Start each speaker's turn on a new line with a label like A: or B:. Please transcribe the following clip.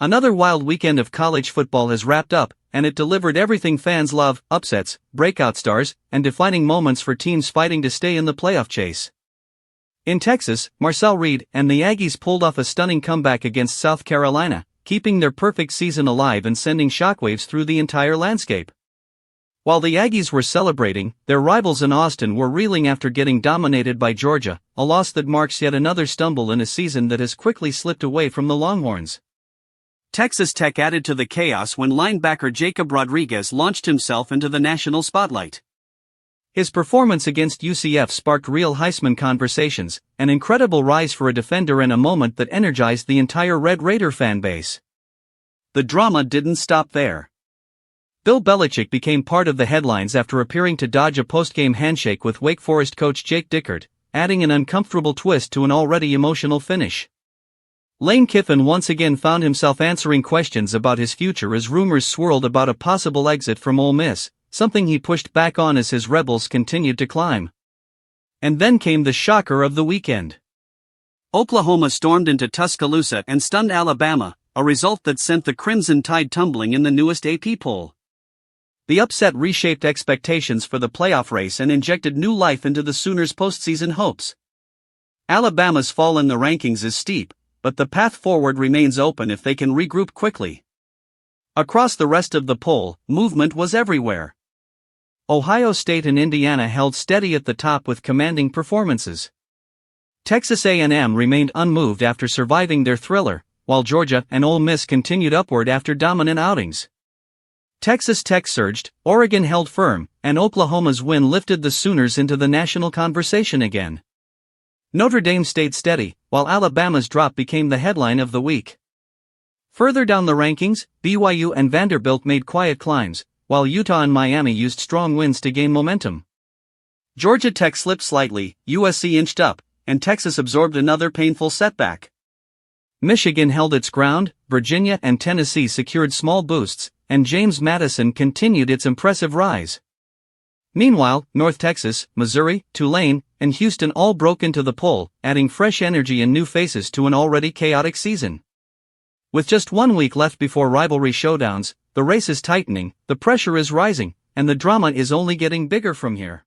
A: Another wild weekend of college football has wrapped up, and it delivered everything fans love: upsets, breakout stars, and defining moments for teams fighting to stay in the playoff chase. In Texas, Marcel Reed and the Aggies pulled off a stunning comeback against South Carolina, keeping their perfect season alive and sending shockwaves through the entire landscape. While the Aggies were celebrating, their rivals in Austin were reeling after getting dominated by Georgia, a loss that marks yet another stumble in a season that has quickly slipped away from the Longhorns. Texas Tech added to the chaos when linebacker Jacob Rodriguez launched himself into the national spotlight. His performance against UCF sparked real Heisman conversations, an incredible rise for a defender and a moment that energized the entire Red Raider fan base. The drama didn't stop there. Bill Belichick became part of the headlines after appearing to dodge a postgame handshake with Wake Forest coach Jake Dickert, adding an uncomfortable twist to an already emotional finish. Lane Kiffin once again found himself answering questions about his future as rumors swirled about a possible exit from Ole Miss, something he pushed back on as his Rebels continued to climb. And then came the shocker of the weekend. Oklahoma stormed into Tuscaloosa and stunned Alabama, a result that sent the Crimson Tide tumbling in the newest AP poll. The upset reshaped expectations for the playoff race and injected new life into the Sooners' postseason hopes. Alabama's fall in the rankings is steep, but the path forward remains open if they can regroup quickly. Across the rest of the poll, movement was everywhere. Ohio State and Indiana held steady at the top with commanding performances. Texas A&M remained unmoved after surviving their thriller, while Georgia and Ole Miss continued upward after dominant outings. Texas Tech surged, Oregon held firm, and Oklahoma's win lifted the Sooners into the national conversation again. Notre Dame stayed steady, while Alabama's drop became the headline of the week. Further down the rankings, BYU and Vanderbilt made quiet climbs, while Utah and Miami used strong wins to gain momentum. Georgia Tech slipped slightly, USC inched up, and Texas absorbed another painful setback. Michigan held its ground, Virginia and Tennessee secured small boosts, and James Madison continued its impressive rise. Meanwhile, North Texas, Missouri, Tulane, and Houston all broke into the poll, adding fresh energy and new faces to an already chaotic season. With just 1 week left before rivalry showdowns, the race is tightening, the pressure is rising, and the drama is only getting bigger from here.